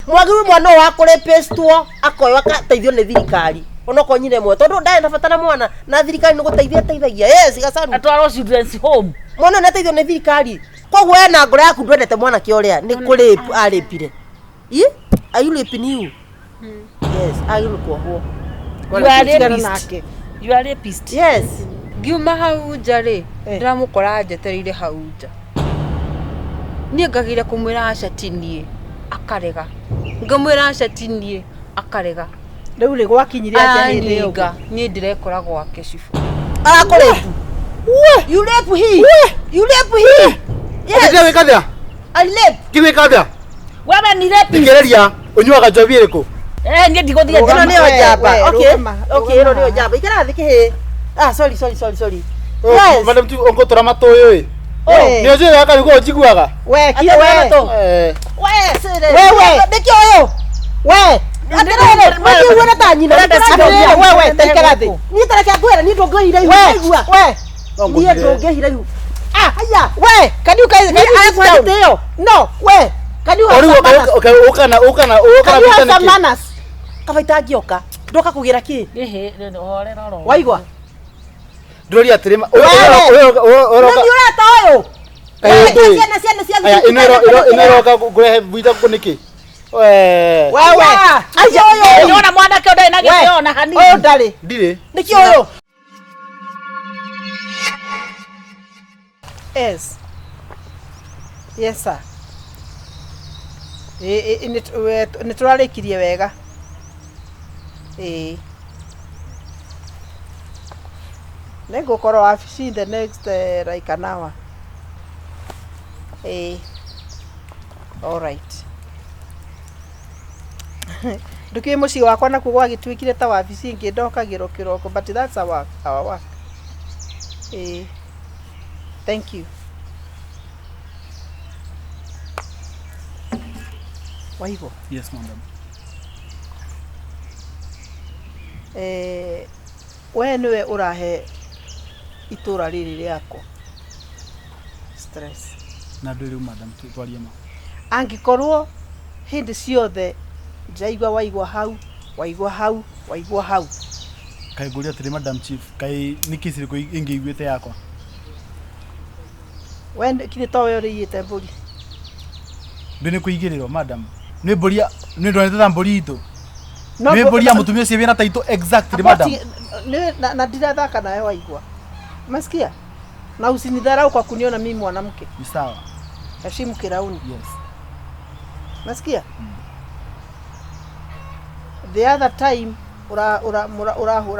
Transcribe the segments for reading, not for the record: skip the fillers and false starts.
Mwagiru mwana wako repestwo akoywa kateithio ni thirikari. Onoko nyine mwe tondu ndae nabatana mwana na thirikari ni guteithia. Yes, gasanu. Atwaro children's home. Mwana nateithio ni thirikari. Koguo ena ngoro yaku ndwendete mwana kioria ni kuri aripire. Are you raping you? Yes, are you kuohwo? You are rapist. Yes. Giuma hau njari ndiramukora njetereire hau nja. Nie ngagire kumwira acatinie akarega. Ngamwira acatinie akarega. Riu ri gwakinyire aja hindi yo. Nie ndirekora gwake cifu. Arakorepu. You rape he. You rape he. Yes. Ndiwe kadha. Ali rape. Ndiwe kadha. Wewe ni rapist. Ngereria unyuaga njobi iriko. Nge ndigothia ino ni ojamba. Okay, ino ni ojamba. Ikara thiki he. Sorry. Yes. Madam tu ongo tora matoyo we. Ni oje yaka yuko jiguaga. We kio we. We sere. We ndiki oyo. We. Atere we uona ta nyina. We tekera thi. Ni tereka kwera ni ndongo ira ihu. We. Ni ndongo ira ihu. Aya. We. Can you down? No. We. Can you have some manners? Kabaita gioka. Ndoka kugira ki? Hore roro. Waigwa. Ndori atirema. Urata oyo. Inero ka kurehe buita kuniki. Wewe. Ayo oyo. Niona mwana ke ndai nagiona hani. Oyo ndari. Ndire. Niki oyo. Yes sir. Ni turarikirie wega. Nego koro wabici in the next like an hour. All right. Nduki muci wakwa naku gwagitwikire ta wabici ingi ndokagiro kiroko, but that's our work. Thank you. Waigo. Yes, madam. We niwe urahe itura riri riako stress. Na ndiri madam twaria ma. Angikorwo hindi ciothe jaigwa waigwa hau. Kai guria tiri madam chief, kai nikisiri ko ingeiguite yakwa. We kire towe ri yite mburi. Ndine kuigiriro madam. Ni mburia ni ndonete ta mburi itu. Ni mburia mutumia cie wina taito exactly madam. Na ndirathaka nawe waigwa. Masikia? Na usinidharau kwa kuniona mimi mwanamke. Ni sawa. Heshimu kirauni. Yes. Masikia? The other time ura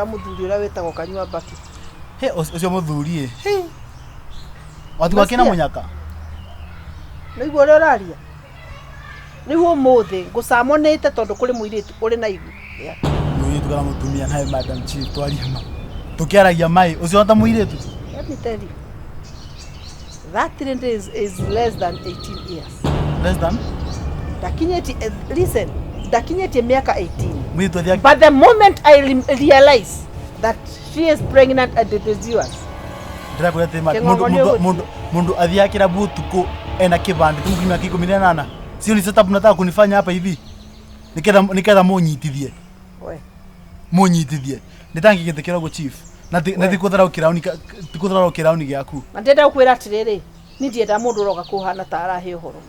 muthuri ura wetagwo kanywa baki. He ucio muthuri he. Watu wakena munyaka. Niguo uraria. Niguo muthi ngucamonete tondu kuri muiritu uri na igu. Nui tukara mutumia nae madam chief twaria ma. Tukiaragia mai ucio ta muiritu. Let me tell you. That trend is less than 18 years. Less than? Listen. Dakinyeti miaka 18. But the moment I realize that she is pregnant and it is yours. Ndira kurete mundu athiakira butuku ena kibandi tumukimia kiko 18. Sio ni setup nataka kunifanya hapa hivi. Nikenda munyitithie. We. Munyitithie. Nditangigithikira go chief. Na ndikuthara kirauni giaku. Na ndenda ukwira atiriri. Ni ndienda mundu roga kuhana ta arahe uhoro.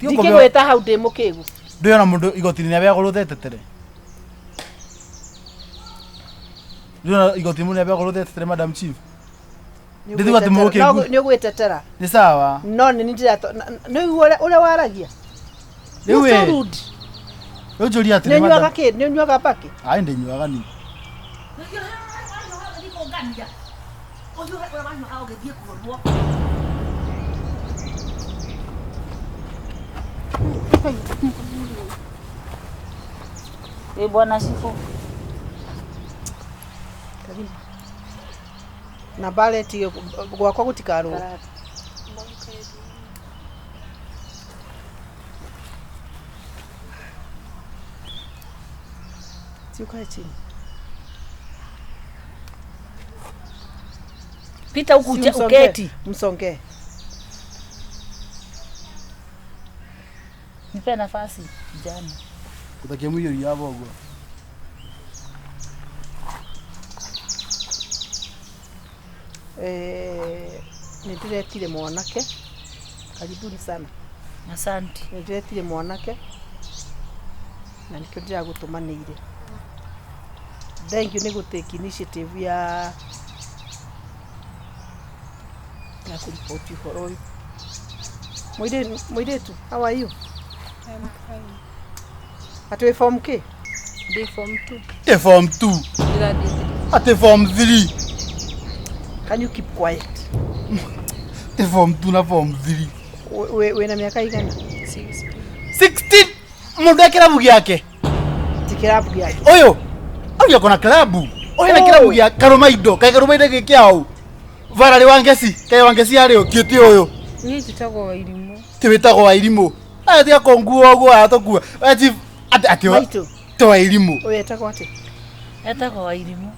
Ndikigweta hau ndi mukigu. Ndiona mundu igotini ni abya gorotete tere. Ndiona igotini mundu abya gorotete tere madam chief. Ndithi wati mukigu. Ni ugwetetera. Ni sawa. No ni ndira ni ule waragia. Niwe. Yo jori atire madam. Ni nywaga ki? Ni nywaga paki? Ai ndi nywaga ni. Bwana sifu. Karibu. Na baleti gwakwa gutikaru. Tukae chini. Pita huku uketi. Msonge. Nipe nafasi vijana. Utakia mwili yabo ogwo. Nitiretire mwanake. Karibuni sana. Asante. Nitiretire mwanake. Na nikio ndira gutumanire. Thank you nego take initiative ya kuripoti horo uyu. Mwiretu, how are you? I'm fine. Ati form K? Day form 2. Te form 2. Ate form 3. Can you keep quiet? Te form 2 na form 3. We na miaka igana? 16. Mundu ekirabu yake. Tikirabu yake. Oyo. Oyo kona klabu. Oyo na kirabu ya Karomaido. Kai Karomaido gikiao. Varari wangesi. Kai wangesi ari okioti oyo. Ni titago wa irimu. Tibitago wa irimu. Ati akonguo ogwo atokua. Ati Maito. To irimu. Oyo etagwo ati? Etagwo wa irimu.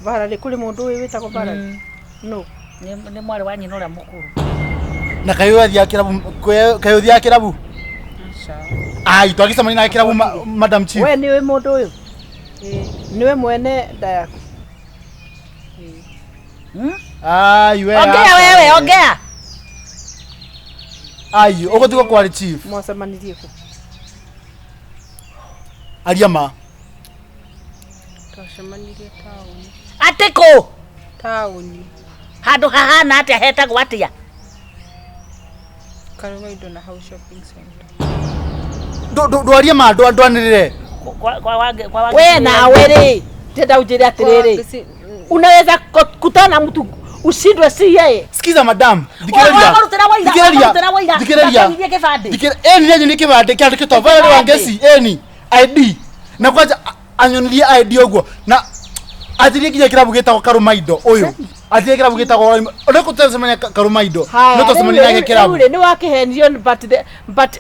Varari kuri mundu uyu witagwo Varari? No. Ni mwari wa nyina uria mukuru. Na kayo athia kirabu kayo thia kirabu. Ai twagisamani na kirabu Madam Chief. We niwe mundu uyu? Niwe mwene nda yaku? Ai we. Ongea wewe, ongea. Ai ugotigo kwa chief. Mwasamanirie ku? Ariama. Twacemanirie tauni. Atiko. Tauni. Handu hahana atia hetagwo atia? Karomaido na house shopping center. Do ariama do anirire. We na wewe tenda ujire atiriri. Unaweza kutana mtu ushindwe si yeye. Sikiza madam. Dikiraria. Eni ni kibande kya ndikito vale wangesi eni ID. Na kwaja anyonirie ID ogwo. Na athirie kinya kirabu gitagwo Karomaido uyu. Athirie kirabu gitagwo ole kutesemanya Karomaido. No tosemanya na kirabu. Ni wakihenio but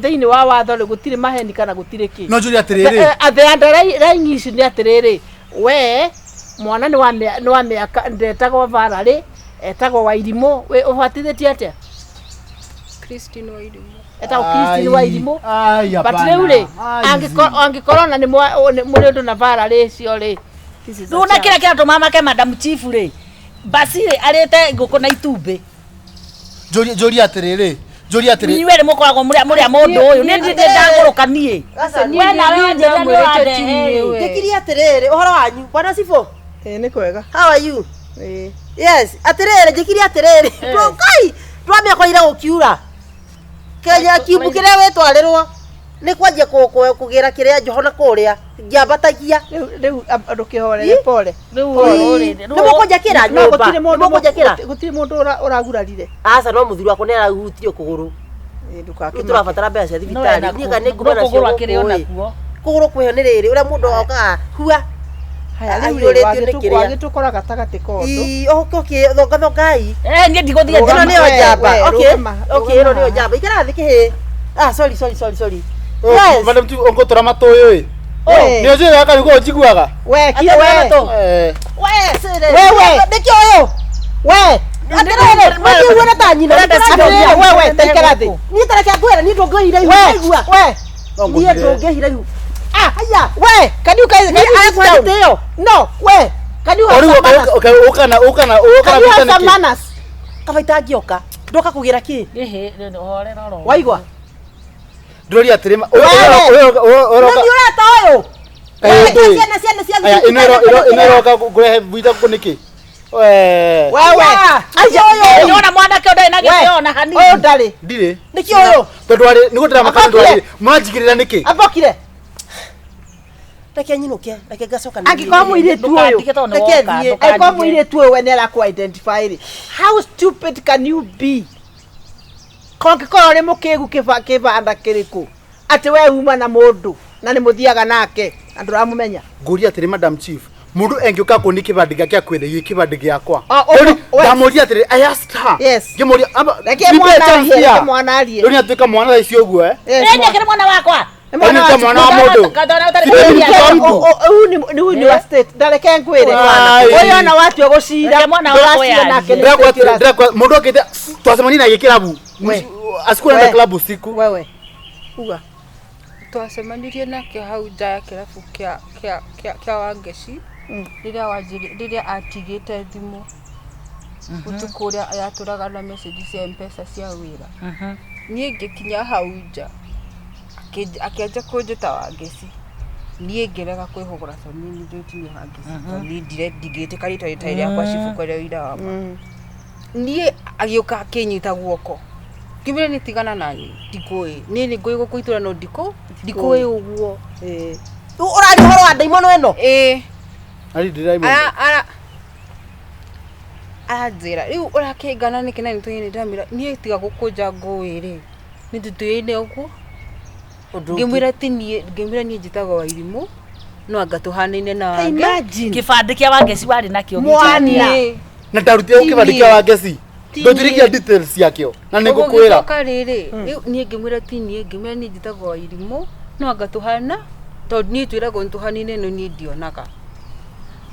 thiini wa watho ri gutire maheni kana gutire ki. No juri atiriri. Athanda raini ici ni atiriri. We mwana ni wa miaka ndetagwo Varari etagwo wa irimu we ubatithitie atia? Christine wa irimu. Etagwo Christine wa irimu. Ai hapana. But riu ri angikorona ni muri undu na Varari cio ri. Runa kira kira to mama ke Madam Chief ri. Basi arete nguko na itumbi. Jori atiriri. Jori atiriri. Ni were mukoragwo muri mundu uyu ni ndangoroka nie. We na we njira mwete timu. Tikiri atiriri uhoro wanyu bwana Sifo. Ni kwega. How are you? Yes, atiriri njikiri atiriri. Kai, twamia kwa ira gukiura. Kenya kibu kiria wetwarirwo ni kwanjia kugira kiria njohona kuria ngiambatagia riu andu kihorere pole ni mukunja kira nyumba ni mukunja kira gutiri mundu uragurarire aca no muthiri wako ni arahutirio kuguru turabatara mbeca cia thibitari ni kana ni ngumana cio kuguru kwiho ni riri uria mundu oka hua haya riu wagitukora gatagati kondu thonga ngai ni ndiguthia ino niyo njamba okay ino niyo njamba ikara thi kihi sorry Yes. Madam tu onko tora matoyo we. Ni oje yaka niko jiguaga. We kile we to. We sire. We ndikio yo. We. Atirere, mati uona ta nyina. We tekera thi. Ni tara kya kwera ni ndongeira ihu igua. We. Ni ndongeira ihu. Haya, we. Can you guys down? No, we. Can you have ukana vita manners? Kabaita gioka. Ndoka kugira ki? Hore roro. Waigwa. Dori atirima. Oyo. Ni urata oyo. Inero kurehe vita kuniki. Wewe. Ayo niona mwanake ndai na giona hanini. Oyo ndari. Ndire. Niki oyo. Tondu ari niguo ndira makana ndwari. Majigirira niki? Abokire. Reke nyinuke, reke gacoka ni. Angikwa mwire tu oyo. Reke thie. Angikwa mwire tu oyo nera ku identify ri. How stupid can you be? Kongikoro ni mukigu kibanda kiriku. Ati we uma na mundu na ni muthiaga nake. Andu ramumenya. Nguria atiri Madam Chief. Mundu engiuka kuni kibandi gya kwende kibandi gyakwa. Ndamuria atiri I asked her. Yes. Ngimuria reke mwana arie. Runi atuika mwana ici ogwo Ndio mwana wakwa. Ni mwana wa mundu. Ni wa state. Ndareke ngwire mwana. Oyo na watu gucira mwana wakwa nake. Ndakwa mundu akite twasemani na gikirabu. Asikura na klabu siku. Wewe. uga twacemanirie nake hau nja ya kĩrabu kĩa Wangeci rĩrĩa atigĩte thimũ ũtukũ ũrĩa yatũraga na message cia M-Pesa cia wĩra. Niĩ ngĩkinya hau nja akĩanjia kũnjĩta Wangeci, niĩ ngĩrega kwĩhũgũra tondũ niĩ ndĩtinio Wangeci ndigĩtĩka rĩtwa rĩtarĩ rĩakwa cibuko rĩa wĩra wa ma. Niĩ agĩũka akĩnyita guoko ngĩmwĩra nĩ tigana naniĩ ndikũĩ niĩ nĩ ngũĩ gũkũ itũra no ndikũĩ ũguo. Ũrari ũhoro wa ndaimono ĩno? Ari ndiraimono anjĩra rĩu ũrakĩngana nĩkĩ na nĩtũĩ ndamĩra niĩ tiga gũkũnja ngũĩ-rĩ nĩ tũtũĩne ũguo. Ngĩmwĩra niĩ njĩtagwo Wairimũ no anga tũhanaine na Wangeci. Kĩbandĩ kĩa Wangeci warĩ nakĩo mwana na ndarutire kĩbandĩ kĩa Wangeci ndũtirikia details yakĩo na nĩ ngũkwĩra rĩrĩ rĩu niĩ ngĩmwĩra ngĩmwĩra niĩ njĩtagwo Wairimũ no anga tũhana tondũ niĩ twĩragwo nĩtũhanaine no niĩ ndionaga.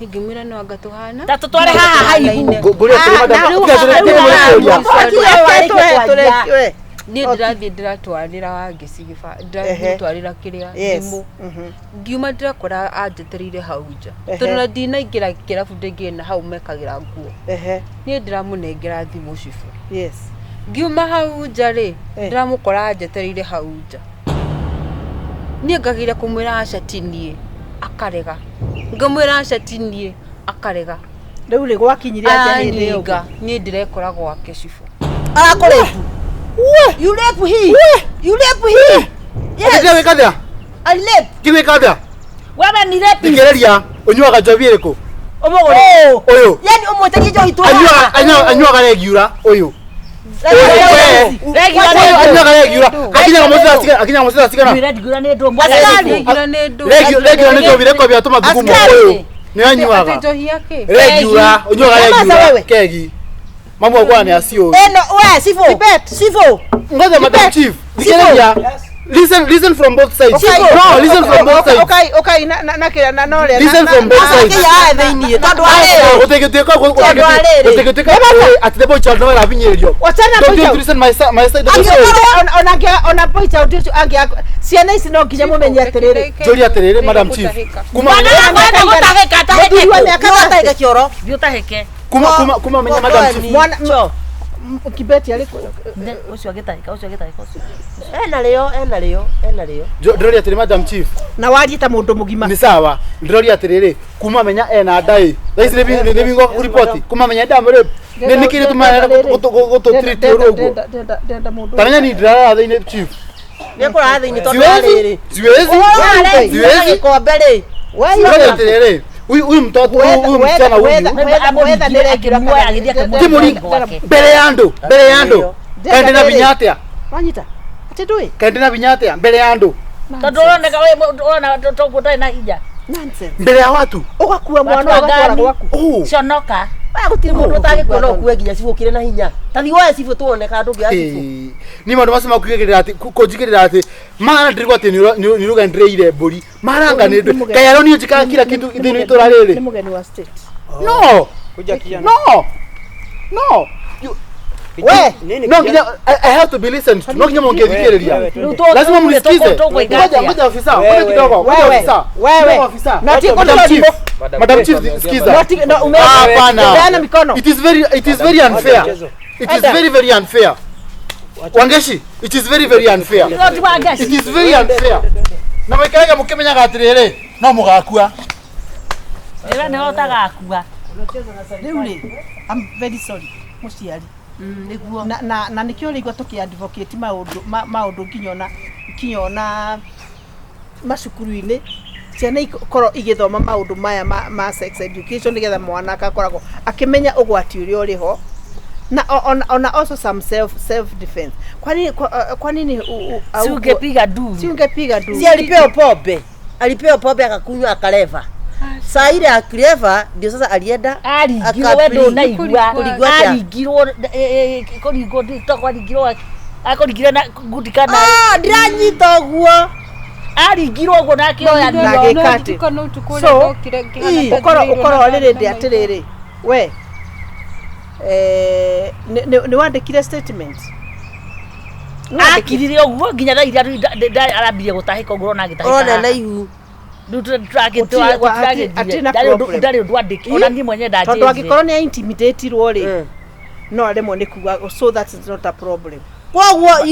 Ngĩmwĩra no anga tũhana ta tũtware haha haihu niĩ ndĩrathiĩ ndĩratwarĩra Wangeci ndĩratwarĩra kĩrĩa thimũ. Ngiuma ndĩrakora anjetereire hau nja tondũ na ndinaingĩra kĩrabu ndĩngĩna hau mekagĩra nguo. Niĩ ndĩramũnengera thimũ cibũ. Ngiuma hau nja-rĩ ndĩramũkora anjetereire hau nja. Niĩ ngagĩra kũmwĩra aca ti niĩ akarega, ngamwĩra aca ti niĩ akarega. Rĩu rĩ gwakinyire aja hĩndĩ ĩyo niĩ ndĩrekora gwake cibũ. Arakũrĩbu? You rape he? You rape he? Yes. Ndio wekathia? Ali rape? Kiwekathia? Wewe ni rape. Ngereria unyuaga njobi ĩrĩkũ? Omogore. Ũyũ. Yani ũmwĩtagia njohi tu. Anyuaga regiura ũyũ. Anyuaga regiura. Akinya mũthera cigana. Regiura nĩ ndũ mwana. Regiura nĩ njobi ĩrĩkũ bia tuma thugumo ũyũ. Nĩ anyuaga. Njohi yake. Regiura unyuaga regiura. Kegi. Mambo kwa ni asio. No, we Sifo. Ngoja Madam Chief. Ngereria. Listen from both sides. No, listen from both sides. Okay, na no le. Listen from both sides. Ya thĩinĩ tondũ arĩrĩ. Utegeteka at the boy child no la vinyerio. Don't listen my side of the story. Ona boy child ũcio angĩ ciana ici no nginya mũmenye atĩrĩrĩ. Joli atĩrĩrĩ Madam Chief. Kuma gũtahĩka tahĩka. Mĩaka gatahĩka kĩoro. Gĩũtahĩke. Kuma menya Madam Chief. Mwana Kibeti aliko ucio agĩtahĩka ena rĩo Ndĩroria atĩrĩ Madam Chief. na warie ta mũndũ mũgima. Ni sawa. Ndĩroria atĩrĩrĩ kuma menya ena ndai. Thaisi nĩ bingo kuripoti. Kuma menya ndamũrĩ. Nĩ kĩrĩ tuma gũtũ treat ũguo. Taranya ni ndĩrara thĩinĩ Chief. Nĩ kũrara thĩinĩ tondũ arĩrĩ. Ziwezi. Kombe rĩ. Ndĩroria atĩrĩrĩ. Huyu mtoto huyu msichana huyu mbele yandu kaende na vinyatia wanyita ati ndui kaende na vinyatia mbele yandu tondu uroneka ona tokutai na hija nonsense mbele ya watu ugakua mwana ugatwara gwaku conoka gutiri mundu utangikuona ukue nginya cibukire na hinya tathi woe cibu tuoneka ndungi acibu ni mandu macio makugirira ati kujigirira ati mara ndirigwa ati ni ruga ndireire mburi maranga ni kayaro ni njika kila kitu thini itura riri ni mugeni wa state no we no nginya I have to be listened to no nginya mongethikiriria lazima mnisikize ngoja ofisa ngoja kidogo wewe na Madam Chief sikiza hapana it is very unfair it is very unfair Wangeshi it is very unfair it is very unfair na mwikaga mukimenyaga atiriri no mugakua ira ne otagakua riu ri I'm very sorry muciari niguo na nikio rigwa tuki advocate maundu kinyona macukuru-ini ciana ikorwo igithoma maundu maya ma sex education nigetha mwana akakoragwo akimenya ugwati uria uriho na on also some self defense kwa nini ungepiga du si alipewa pombe akakunywa akaleva saa ile akileva ndio sasa alienda aringirwo wendo na igua aringirwo koringo nditoko aringirwo akoringire na gudikana ndiranyita guo aringirwo guo na kioya ndagikate so ukoro riri ndi atiriri we ni wandikire statement akirire uguo nginya thaa iria arambire gutahika uguo na ngitahika ona na ihu ndari undu andiki ona ni mwenye ndaje tondu angikorwo ni intimidatirwo ri no aremwo ni kuga so that is not a problem kwoguo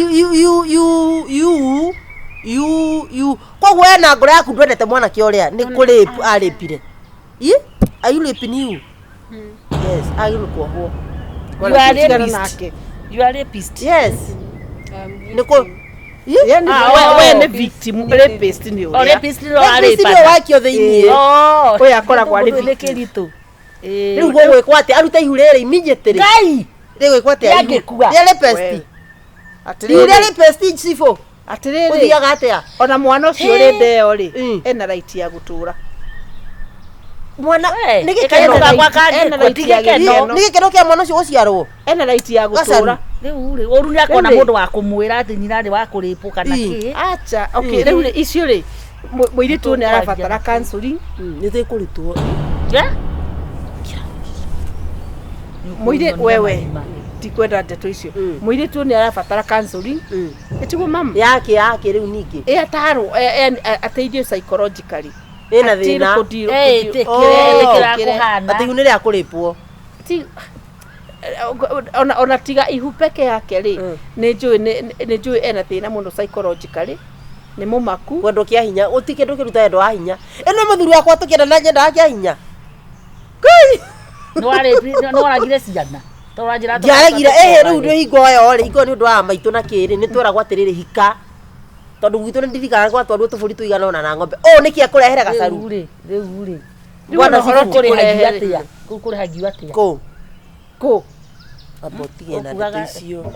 you kwoguo ena ngoro yaku ndwendete mwanake uria ni kuri aripire are you raping you yes are you kuohwo you are rapist yes niko we ne victim rapist ni uria rapist ni arepa ni wakio thiini we akora kwa rikiritu riu gwe kwate aruta ihurere immediately ngai riu kwate yagekua ya rapist atiriri rapist sifo atiriri uthiaga atia ona mwana ucio ri ndeo ri ena right ya gutura mwana nigikeno kwa kangi nigikeno kia mwana ucio guciarwo ena right ya gutura riu ri oru ni akona mundu wa kumwira ati nyina ri wa kuripu kana ki acha okay riu ri icio ri muiritu ni arabatara counseling ni thikuritwo muire wewe tikwenda ndeto icio muiritu ni arabatara counseling etiguo mama yake riu ningi ataro ateithio psychologically ena thina tekira kuhana ati unire akuripwo ti ona tiga ihu peke yake ri ni njui ena thina muno psychologically ni mumaku kwendo kia hinya utike ndukiruta endo wa hinya eno muthuri wakwa tukenda na njenda kia hinya kai no aragire ciana torajira ndiaragira riu ndio hingoyo ri hingo ni undu wa maitu na kiri ni twiragwa atiriri hika tondu gwitu ni ndirikana kwa twandu tuburi tuigana ona na ng'ombe niki akurehera gacaru riu bwana horo kuri hagia kuri hagia atia ko abotige na ndecio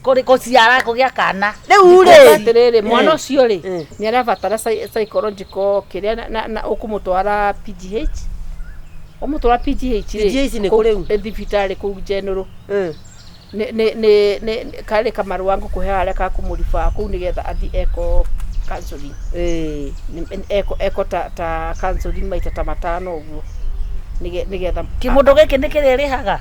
kuri kociara kugia kana riu atiriri mwana ucio ri ni arabatara psychological kiria na ukumutwara PGH umutwara PGH ni kuri thibitari ku general ne kale kamaru wangu kuhea ale ka kumurifa ku nigetha athi eco counseling eco ta counseling maita ta matano uguo nigetha kimundu giki nikiririhaga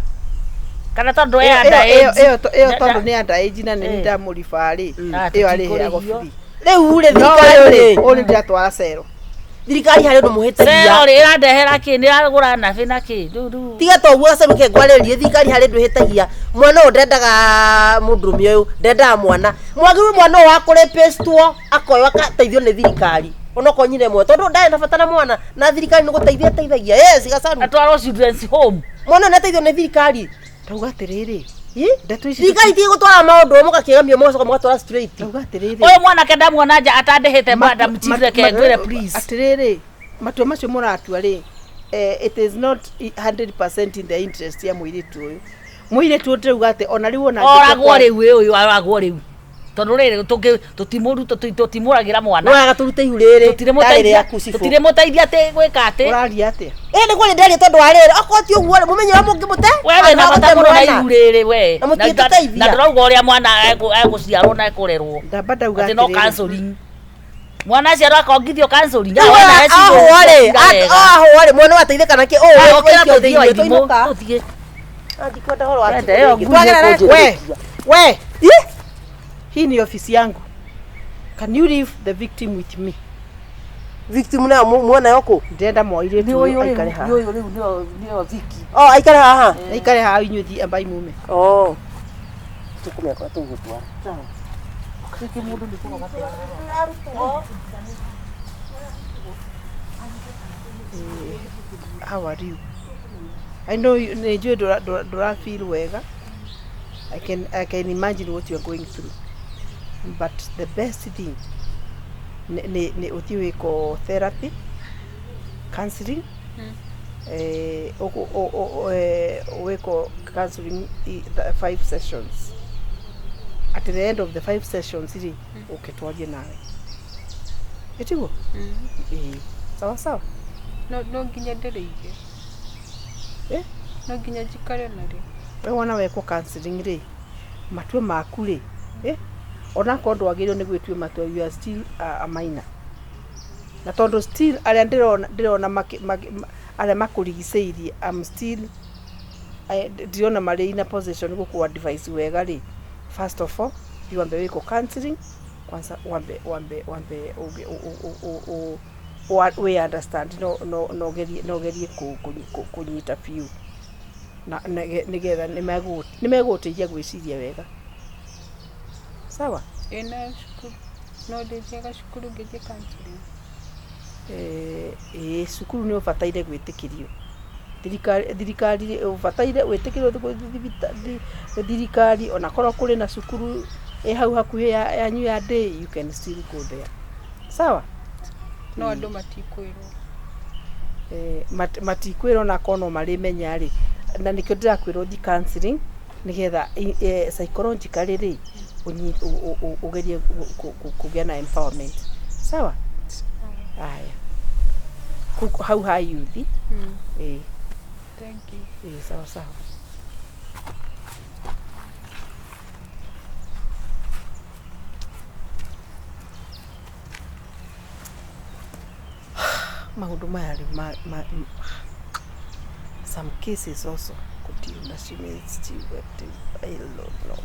kana tondu iyo tondu ni anda age na ni ndamurifa ri iyo ari heago free riu ri thikari ri ndatwara cero thirikari hari ndu muhitiria cero ri irandehera ki ni aragura nabi na ki tiga to uguo aceruke ngwarerie thirikari hari ndu hitagia mwana o ndendaga mundurumi uyu ndendaga mwana mwagiru mwana wa kurepestwo akoyo akateithio ni thirikari onoko nyine mwe tondu ndae na fatana mwana na thirikari ni guteithia yes gacaru atwaro children's home mwana nateithio ni thirikari tauga atiriri thirikari ti gutwara maundu mugakigamio mocoka mugatwara straight tauga atiriri oyo mwana kenda mwana nja atandehete madam chifreke ngwire please atiriri matua macio muratua ri it is not 100% in the interest ya muiritu uyu ati ona riu ona oragwo riu uyu aragwo riu tondu riri tutimuragira mwana no agaturute ihu riri tutire muteithia ati gwika ati uraria ati ni kwani ndari tondu wa riri akoti uguo mumenye wa mungi mute wewe na bata muno na ihu riri we na ndurauga uria mwana eguciarwo na ekurerwo ndamba uga ati no counseling mwana ciaro akongithio counseling ahore mwana wateithika nake uthie ndikwenda horo we hii ni ofisi yangu. Can you leave the victim with me? Victim na mwana yako ndenda moire tu aikare ha. Yo nio Viki. Aikare ha. Aikare ha inyuthi ambai mume. Tukume kwa tugutwa. Sawa. Kiki mundu ndikuwa gatwa. How are you? I know you do feel wega. I can imagine what you are going through. But the best thing ne uthiwe ko therapy, counseling, weko counseling 5 sessions. At the end of the 5 sessions, uketwaje nawe. Etigo? Sawa. No nginya ndereige. No nginya jikare nari. We wana weko counseling ri. Matwe maku ri. Ona kondo wagirio ni gwitwe matwe you are still a minor. Na tondo still ale ndirona ale makurigiceirie I'm still ndiona mari in a position go ku advise wega ri. First of all, wambe wiko counseling kwanza, wambe we understand no gerie kunyita piu na nigetha nimeguteithia gwiciria wega. Sawa. Ina shukuru no ndethiaga cukuru ngĩthiĩ counseling. Cukuru nĩ ũbataire gwĩtĩkĩrio. Thirikari ũbataire gwĩtĩkĩrio thirikari, ona korwo kũrĩ na cukuru hau hakuhĩ yanyu ya day, you can still go there. Sawa. No andũ matikwĩrwo. Matikwĩrwo na kono marĩ menya rĩ, na nĩkĩo ndĩrakwĩrwo thi counseling nigetha psychologically rĩ ugerie kugĩa na empowerment. Sawa. Haya. Hau ha youth. Thank you. Sawa sawa. Maundu maya some cases also could you still I don't know.